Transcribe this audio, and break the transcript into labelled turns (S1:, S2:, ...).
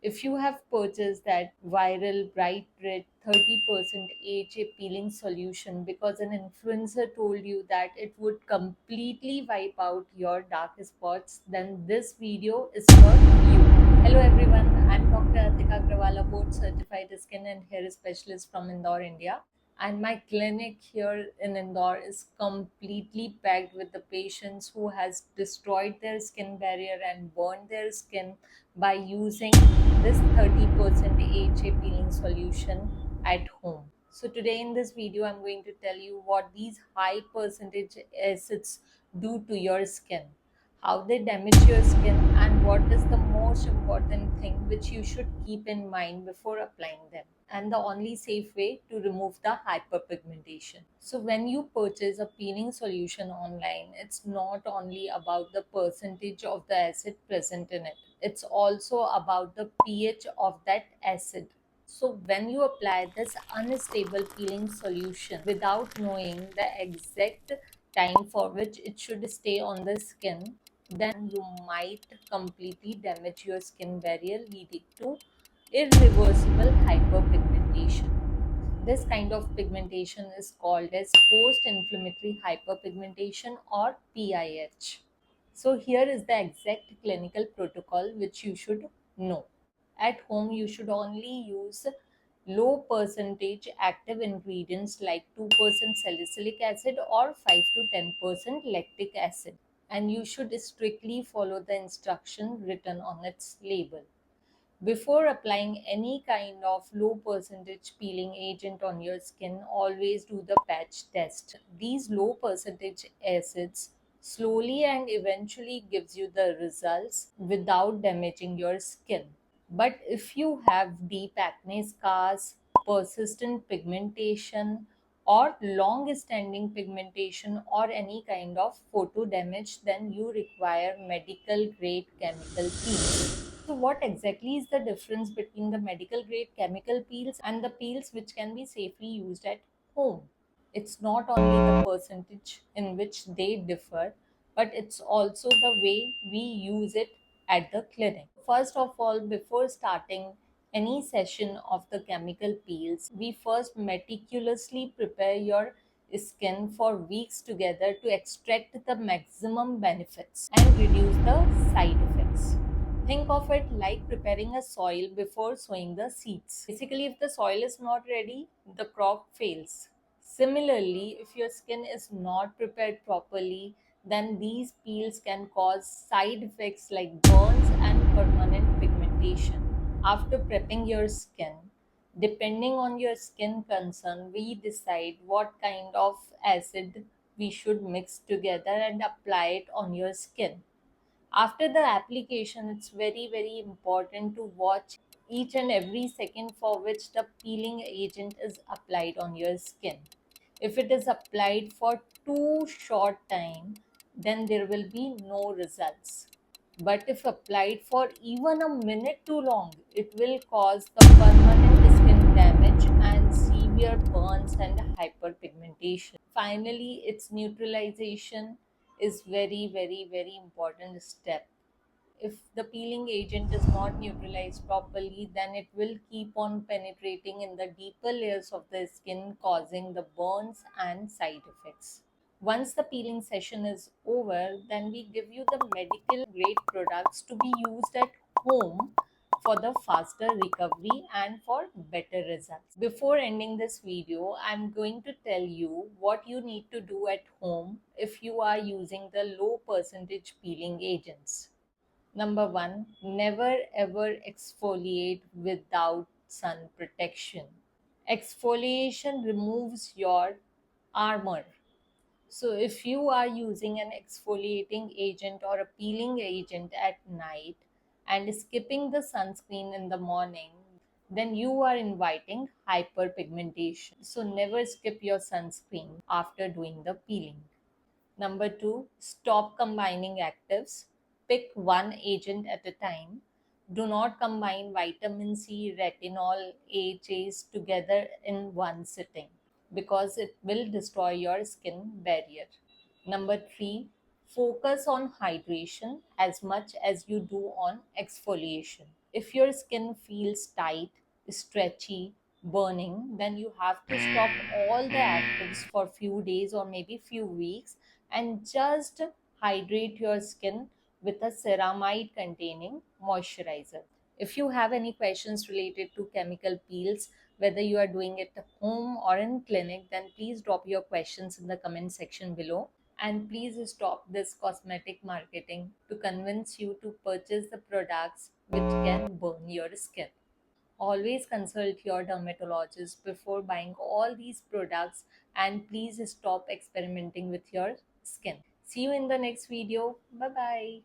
S1: If you have purchased that viral bright red 30% AHA peeling solution because an influencer told you that it would completely wipe out your dark spots, then this video is for you. Hello everyone, I'm Dr. Atika Agrawal, a board certified skin and hair specialist from Indore, India. And my clinic here in Indore is completely packed with the patients who has destroyed their skin barrier and burned their skin by using this 30% AHA peeling solution at home. So today in this video, I'm going to tell you what these high percentage acids do to your skin, how they damage your skin, and what is the most important thing which you should keep in mind before applying them, and the only safe way to remove the hyperpigmentation. So when you purchase a peeling solution online, it's not only about the percentage of the acid present in it, it's also about the pH of that acid. So when you apply this unstable peeling solution without knowing the exact time for which it should stay on the skin, then you might completely damage your skin barrier, leading to irreversible hyperpigmentation. This kind of pigmentation is called as post-inflammatory hyperpigmentation or PIH. So here is the exact clinical protocol which you should know. At home, you should only use low percentage active ingredients like 2% salicylic acid or 5 to 10% lactic acid, and you should strictly follow the instruction written on its label. Before applying any kind of low percentage peeling agent on your skin, always do the patch test. These low percentage acids slowly and eventually gives you the results without damaging your skin. But if you have deep acne scars, persistent pigmentation, or long standing pigmentation, or any kind of photo damage, then you require medical grade chemical peels. So, what exactly is the difference between the medical grade chemical peels and the peels which can be safely used at home? It's not only the percentage in which they differ, but it's also the way we use it at the clinic. First of all, before starting any session of the chemical peels, we first meticulously prepare your skin for weeks together to extract the maximum benefits and reduce the side effects. Think of it like preparing a soil before sowing the seeds. Basically, if the soil is not ready, the crop fails. Similarly, if your skin is not prepared properly, then these peels can cause side effects like burns and permanent pigmentation. After prepping your skin, depending on your skin concern, we decide what kind of acid we should mix together and apply it on your skin. After the application, it's very important to watch each and every second for which the peeling agent is applied on your skin. If it is applied for too short time, then there will be no results. But if applied for even a minute too long, it will cause the permanent skin damage and severe burns and hyperpigmentation. Finally, its neutralization is very important step. If the peeling agent is not neutralized properly, then it will keep on penetrating in the deeper layers of the skin, causing the burns and side effects. Once the peeling session is over, then we give you the medical grade products to be used at home for the faster recovery and for better results. Before ending this video, I'm going to tell you what you need to do at home if you are using the low percentage peeling agents. Number one, never ever exfoliate without sun protection. Exfoliation removes your armor. So, if you are using an exfoliating agent or a peeling agent at night and skipping the sunscreen in the morning, then you are inviting hyperpigmentation. So, never skip your sunscreen after doing the peeling. Number two, stop combining actives. Pick one agent at a time. Do not combine vitamin C, retinol, AHAs together in one sitting because it will destroy your skin barrier. Number three, focus on hydration as much as you do on exfoliation. If your skin feels tight, stretchy, burning, then you have to stop all the actives for few days or maybe few weeks and just hydrate your skin with a ceramide containing moisturizer. If you have any questions related to chemical peels, whether you are doing it at home or in clinic, then please drop your questions in the comment section below. And please stop this cosmetic marketing to convince you to purchase the products which can burn your skin. Always consult your dermatologist before buying all these products, and please stop experimenting with your skin. See you in the next video. Bye bye.